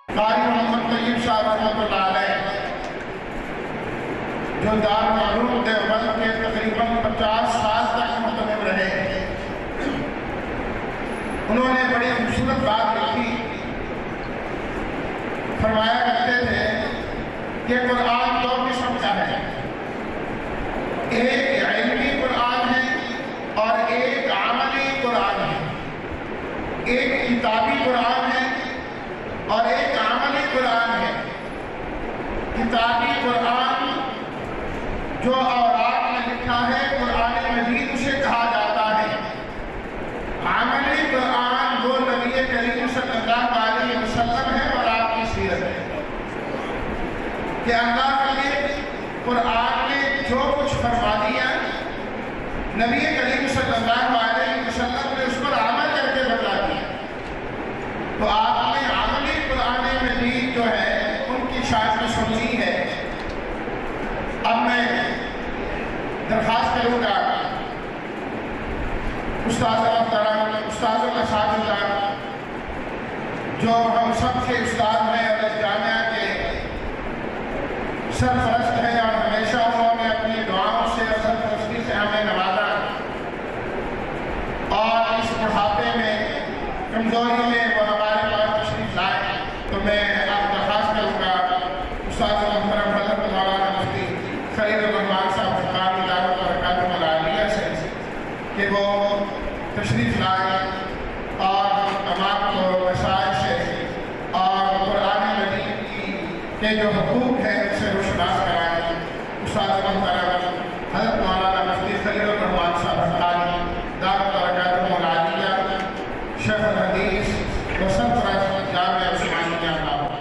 قاری محمد طیب صاحب رحمۃ اللہ علیہ جو دارالعلوم دیوبند کے تقریباً 50 سال تک مہتمم رہے، انہوں نے بڑی خوبصورت بات لکھی، فرمایا کرتے تھے کہ قرآن دو قسم کا ہے، ایک علمی قرآن ہے اور ایک عملی قرآن ہے، ایک کتابی قرآن ہے اور ایک عملی قرآن ہے۔ کتابی قرآن جو اوراق میں لکھا ہے قرآن مجید اسے کہا جاتا ہے، عملی قرآن وہ نبی کریم صلی اللہ علیہ وسلم ہے اور آپ کی سیرت ہے کہ اللہ نے قرآن میں جو کچھ فرما دیا نبی کریم صلی اللہ علیہ وسلم نے اس پر عمل کر کے بتا دیا۔ تو آپ نے عملی قرآن مجید جو ہے ان کی شان سنی ہے۔ اب میں درخواست کروں گا استاد محترم، استاد الاساتذہ جو ہم سب کے استاد ہیں اور اس جامعہ کے سرپرست ہیں اور ہمیشہ انہوں نے اپنی دعاؤں سے اور سرپرستی سے ہمیں نوازا، اور اس بڑھاپے میں کمزوری میں وہ ہمارے پاس تشریف لائے، تو میں آپ درخواست کروں گا استاد محترم حضرت مولانا مفتی خلیل الرحمان صاحب حقانی دعوت برکاتہ العالیہ سے کہ وہ تشریف لائے اور تمام کو مسائل سے اور قرآن مجید کے جو حقوق ہیں ان سے روشناس کرائیں۔ استاد محترم حضرت مولانا مفتی خلیل الرحمان صاحب حقانی دعوت برکاتہ العالیہ، شیخ الحدیث و سرپرست جامعہ عثمانیہ لاہور۔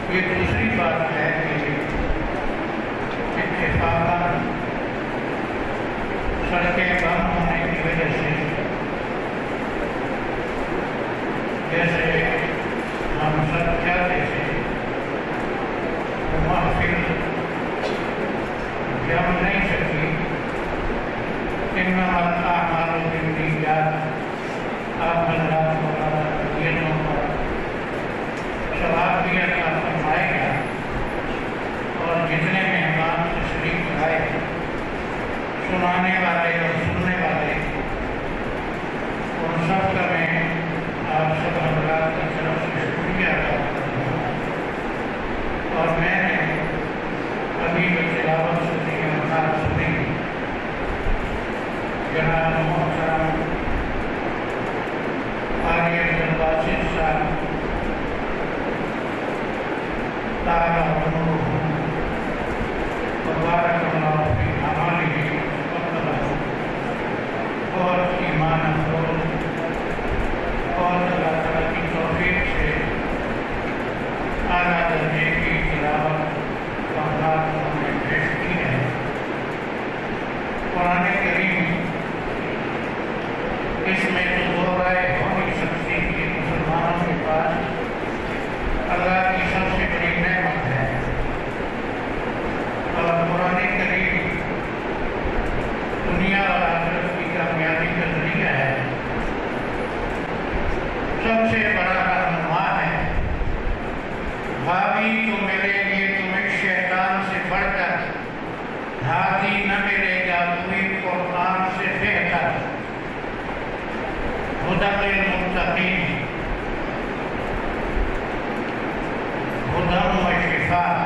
یہ دوسری بات ہے کہ اتفاقاً سڑکیں بند ہونے کی وجہ سے جیسے ہم سب چاہتے تھے محفل جم نہیں سکی، انما الاعمال بالنیات آپ حضرات کو یہ ثواب بھی عطا فرمائے گا، اور جتنے مہمان تشریف لائے سنانے والے اور سننے والے ان سب کا میں آپ سب حضرات کی طرف سے شکریہ ادا کرتا ہوں۔ اور میں نے ابھی تلاوت سنی اور سنی جناب محترم قاری عبدالباسط صاحب تعالیٰ عنہ وبارک اللہ فی اعمالہ اور ایمان افروز اور اللہ تعالیٰ کی توفیق سے اعلیٰ درجے کی تلاوت انہوں نے پیش کی ہے۔ قرآن کریم اس میں تو دو رائے ہو نہیں سکتی کہ مسلمانوں کے پاس اللہ کی سب سے بڑی نعمت ہے، اور قرآن کریم دنیا اور آخرت کی کامیابی سب سے بڑا رہنما ہے۔ بھابھی تو ملے گی تمہیں شیطان سے بڑھ کر، ہاتھی نہ ملے گا کوئی قرآن سے بہتر۔ ہدی للمتقین، ہدی و شفاء،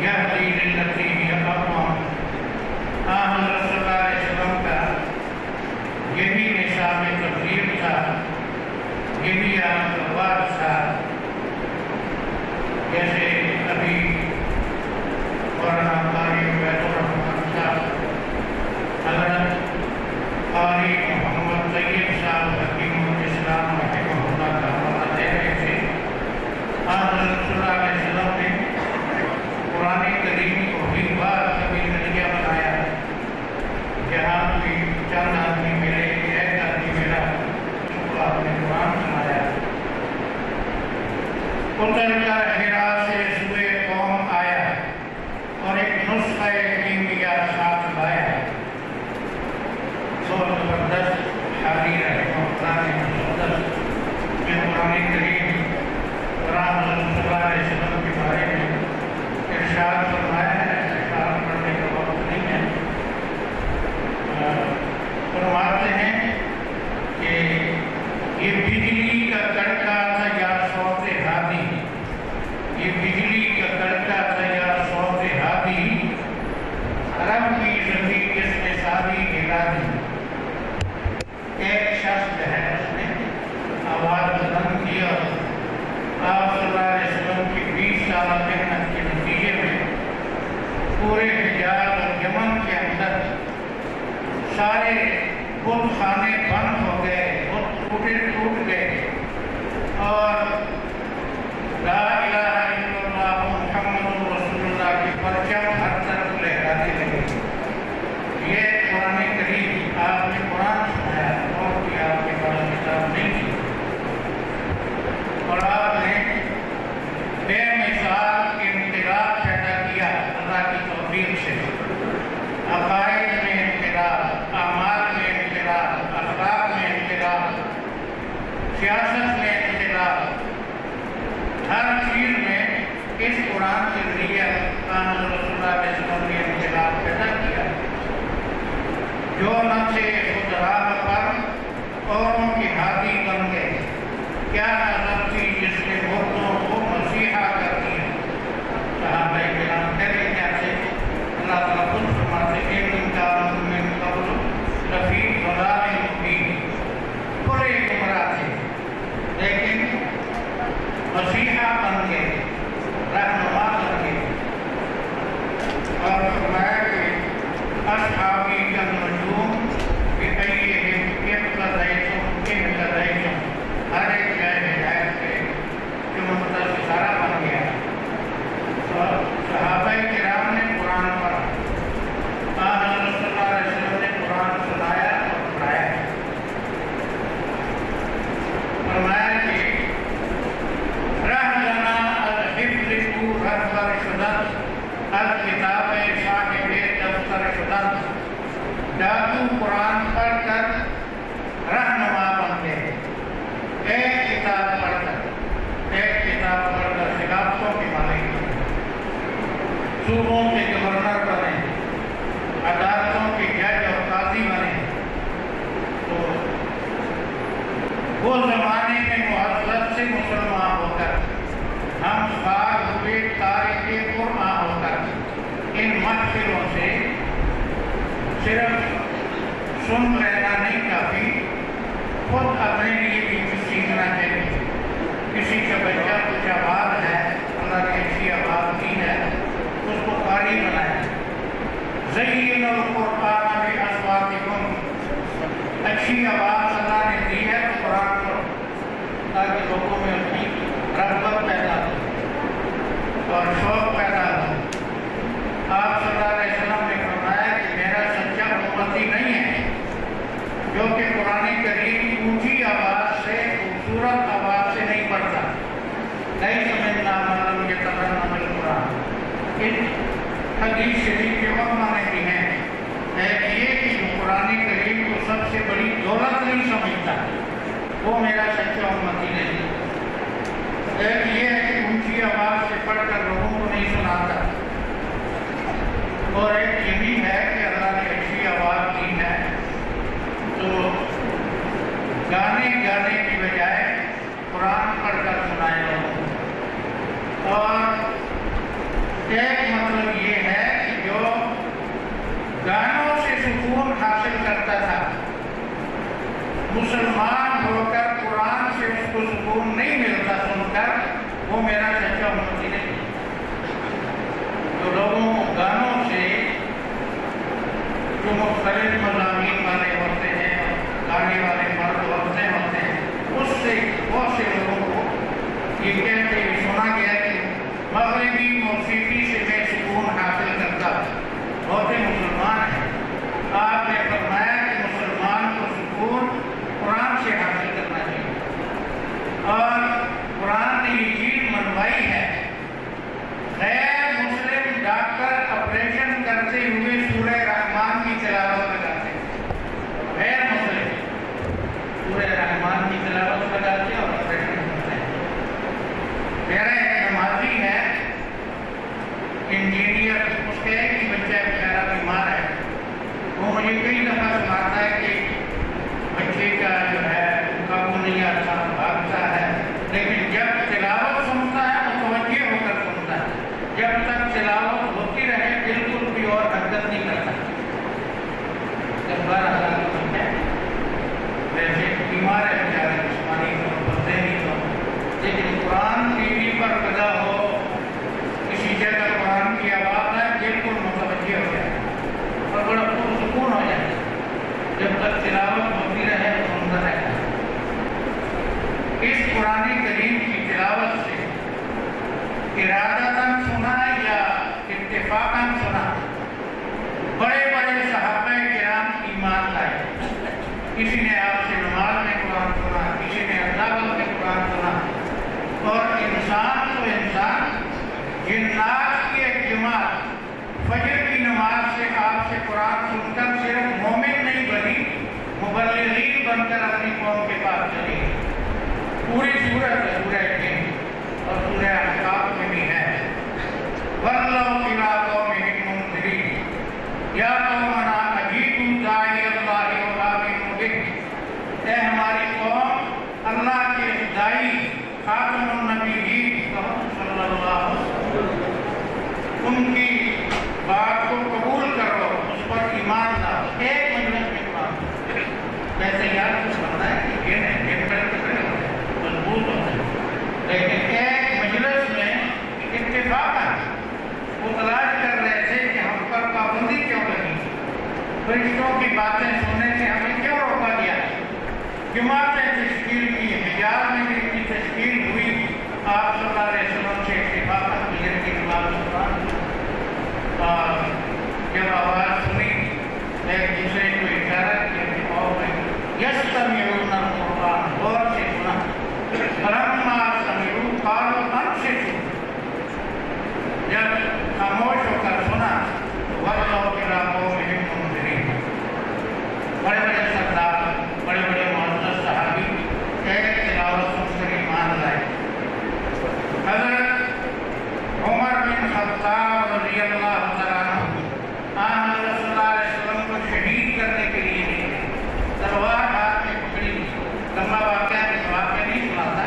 یہدی للتی ہی اقوم۔ حضرت صلی اللہ علیہ وسلم کا یہی نصاب تبلیغ تھا، یہی آپ کا وعد تھا۔ جیسے ابھی مولانا قاری عبید الرحمن صاحب، حضرت قاری محمد طیب صاحب حکیم الاسلام رحمہ اللہ کا حوالہ دے رہے تھے۔ حضرت صلی اللہ علیہ وسلم نے قرآن کریم کو بھی بار کبھی ذریعہ بنایا، جہاں بھی چند آدمی ملے، ایک آدمی ملا، اس کو آپ نے قرآن سنایا۔ اتر کر حرا سے سوئے قوم آیا اور ایک نسخہ کیمیا ساتھ لایا۔ بہت زبردست حاضر ہے قرآن مقدس میں قرآن کریم حضرت صلی اللہ علیہ وسلم کے بارے میں ارشاد فرمایا ہے۔ ارشاد پڑھنے کا وقت نہیں ہے۔ فرماتے ہیں کہ یہ بجلی کا کڑکا تھا یا صوت ہادی، یہ بجلی کا کڑکا تھا یا صوت ہادی، رب کی زمین اس نے ساری ہلا دی۔ ایک شخص جو ہے اس نے آواز بلند کیا، آپ صلی اللہ علیہ وسلم کی 20 سالہ محنت کے نتیجے میں پورے حجاز اور یمن کے اندر سارے بت خانے بند ہو گئے، بت ٹوٹ گئے، اور لا الہ الا اللہ محمد رسول اللہ کی پرچم ہر طرف لہرانے لگے۔ یہ قرآن کریم آپ نے قرآن سنایا، اور بھی آپ کے پاس کتاب نہیں تھی، اور آپ نے بے مثال انقلاب پیدا کیا اللہ کی توفیق سے۔ عقائد میں انقلاب، اعمال میں انقلاب، اخلاق میں انقلاب، سیاست میں انقلاب، ہر چیز میں اس قرآن کے ذریعے حضرت رسول اللہ علیہ وسلم نے انقلاب پیدا کیا۔ جو نہ تھے خود راہ پر اوروں کی ہادی بن گئے، کیا نظر تھی جس نے مردوں کو مسیحا کر دیا۔ صحابہ کرام پہلے کیا تھے؟ اللہ تعالیٰ خود فرماتے ہیں ان کانوا من قبل لفی ضلال مبین، بڑے گمراہ تھے لیکن مسیحا بن گئے، رہنما بن گئے۔ اور فرمایا کہ اصحابی کالنجوم بأیہم اقتدیتم، ہر ایک جائے ہدایت پہ جو مقدس اشارہ بن گیا۔ اور صحابہ کرام نے قرآن پڑھا، حضرت صلی اللہ علیہ وسلم نے قرآن سنایا اور پڑھایا۔ فرمایا کہ رہ لنا الحفظ رہبر شدت، الکتاب صاحب دفتر شدت۔ جادو قرآن پڑھ کر رہنما بن گئے، ایک کتاب پڑھ کر خلافتوں کے مالک بنے، صوبوں کے گورنر بنے، عدالتوں کے جج اور قاضی بنے۔ تو وہ زمانے میں معزز سے مسلمان ہو کر، ہم خار ہوئے تارک قرآن ہو کر، ان محفلوں سے صرف سن لینا نہیں کافی، خود اپنے لیے بھی کچھ سیکھنا چاہیے۔ کسی کا بچہ کچھ آواز ہے، اللہ نے اچھی آواز دی ہے، اس کو قاری بنائیں۔ زین القرآن باصواتکم، اچھی آواز اللہ نے دی ہے تو قرآن پڑھو تاکہ لوگوں میں اس کی رغبت پیدا ہو اور شوق پیدا ہو۔ آپ صلی اللہ علیہ وسلم نے فرمایا کہ میرا سچا امتی نہیں ہے جو کہ قرآن کریم اونچی آواز سے، خوبصورت آواز سے نہیں پڑھتا۔ نہیں سمجھنا معلوم یہ ترنم القرآن۔ حدیث شریف کے معنی بھی ہیں، ایک یہ کہ جو قرآن کریم کو سب سے بڑی دولت نہیں سمجھتا، وہ میرا سچا امتی نہیں. ایک یہ ہے کہ اونچی آواز سے پڑھ کر لوگوں کو نہیں سناتا، اور ایک یہ بھی ہے کہ اللہ نے اچھی آواز دی ہے تو گانے کی بجائے قرآن پڑھ کر سنائے لوگوں کو. اور ایک مطلب یہ ہے کہ جو گانوں سے سکون حاصل کرتا تھا، مسلمان ہو کر قرآن سے اس کو سکون نہیں ملتا سن کر، وہ میرا سچا امتی نہیں. جو لوگوں کو گانوں سے جو مختلف مضامین والے ہوتے ہیں، گانے والے مرد ہوتے ہیں، اس سے بہت سے لوگوں کو یہ کہتے ہوئے سنا گیا کہ مغربی موسیقی سے میں سکون حاصل کرتا. بہت مسلمان ہیں. آپ نے فرمایا کہ مسلمان کو سکون قرآن سے حاصل کرنا چاہیے، اور قرآن نے یہ چیز منوائی ہے. غیر مسلم ڈاکٹر آپریشن کرتے ہوئے سورہ رحمان کی تلاوت لگاتے ہیں. غیر مسلم سورہ رحمان کی تلاوت لگاتے ہیں اور آپریشن کرتے ہیں. میرا ایک نمازی ہے، انجینئر، اس کے ایک ہی بچہ بیچارہ بیمار ہے. وہ مجھے کئی دفعہ سناتا ہے کہ بچے کا جو ہے قابو نہیں آتا، بھاگتا ہے، لیکن جب تلاوت سنتا ہے تو توجہ ہو کر سنتا ہے. جب تک تلاوت ہوتی رہے بالکل بھی اور حرکت نہیں کرتا. جب 12,000 بچے ویسے بیمار ہے بیچارے، جسمانی طور پر ذہنی طور پر، لیکن قرآن ٹی وی پر لگا ہو، کسی جگہ قرآن کی آواز ہے، بالکل متوجہ ہو جائے اور بڑا پرسکون ہو جائے. جب تک تلاوت ہوتی رہے تو سنتا رہتا ہے. اس قرآن کریم کی تلاوت سے ارادتاً سنا یا اتفاقاً سنا، بڑے بڑے صحابہ کرام ایمان لائے. کسی نے آپ سے نماز میں قرآن سنا، کسی نے عذاب میں قرآن سنا. اور انسان تو انسان، جنات کی ایک جماعت فجر کی نماز سے آپ سے قرآن سن کر صرف مومن نہیں بنی، مبلغین بن کر اپنی قوم کے پاس چلی. پوری سورت سورہ جن اور سورہ احقاف میں بھی ہے، وَلَّوْ إِلَىٰ قَوْمِهِمْ مُنذِرِينَ يَا قَوْمَنَا أَجِيبُوا دَاعِيَ اللَّهِ وَآمِنُوا بِهِ. اے ہماری قوم، اللہ کے داعی خاتم النبیین صلی اللہ علیہ وسلم، ان کی بات کو قبول کرو، اس پر ایمان لاؤ. ایک مجلس میں قرآن ویسے یاد کچھ بنتا ہے کہ یہ نہیں، یہ پڑھ کے کھڑے ہوتے ہیں، مضبوط ہوتے ہیں، لیکن ایک مجلس میں اتفاقاً وہ تلاش کر رہے تھے کہ ہم پر پابندی کیوں لگی، فرشتوں کی باتیں سننے سے ہمیں کیوں روکا گیا. جماعتیں تشکیل کی، حجاز میں بھی کی تشکیل ہوئی. آپ صلی اللہ علیہ وسلم سے اتفاقاً فجر کی نماز قرآن، اور جب آواز سنی ایک دوسرے کو اشارہ کیا کہ اور یستمعون القرآن، غور سے سنا. فلما سمعوا قالوا انصتوا، جب خاموش ہو کر سنا وَلَّوْا إِلَىٰ قَوْمِهِمْ مُنذِرِينَ. بڑے بڑے سردار، بڑے بڑے معزز صحابی ایک تلاوت سن کر ایمان لائے. حضرت عمر بن خطاب رضی اللہ تعالیٰ عنہ حضرت صلی اللہ علیہ وسلم کو شہید کرنے کے لیے گئے، تلوار ہاتھ میں پکڑی. لمبا واقعہ نہیں سناتا،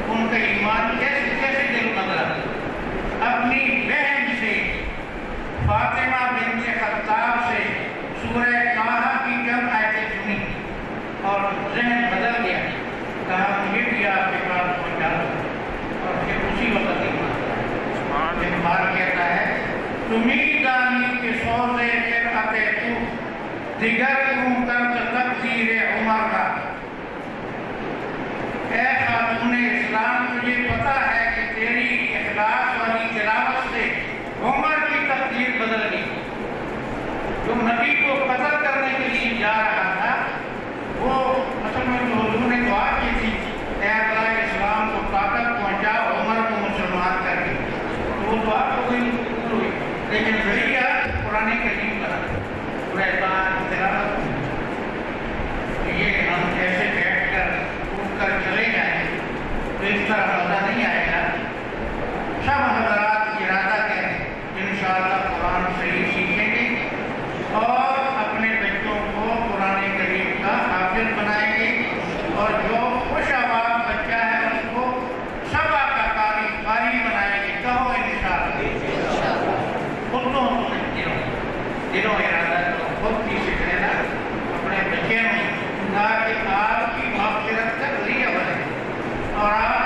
ان کا ایمان کیسے دل بدلا. اپنی بہن سے، فاطمہ بنت خطاب سے سورہ طٰہٰ کی جب آیتیں سنی اور ذہن بدل گیا، کہا مجھے بھی آپ کے پاس پہنچا دو، اور پھر اسی وقت ایمان. اقبال کہتا ہے تمہیں دانی کے سوزے پھر آتے تو دیگر کیوں کرد تقدیر عمر کا. اے خاتون اسلام، تجھے پتا ہے کہ تیری اخلاص والی تلاوت سے عمر کی تقدیر بدل گئی. جو نبی کو قتل کرنے کے لیے جا رہا تھا، وہ اصل میں جو حضور نے دعا کی تھی، اے اللہ اسلام کو طاقت پہنچا، عمر کو مسلمان کر کے، تو وہ دعا تو ہوئی، لیکن ذریعہ قرآن کریم کا سورہ طٰہٰ کی تلاوت. یہ ہم ایسے بیٹھ کر خود کی شکایت اپنے بچے میں تاکہ آپ کی مغفرت کا ذریعہ بنے اور آپ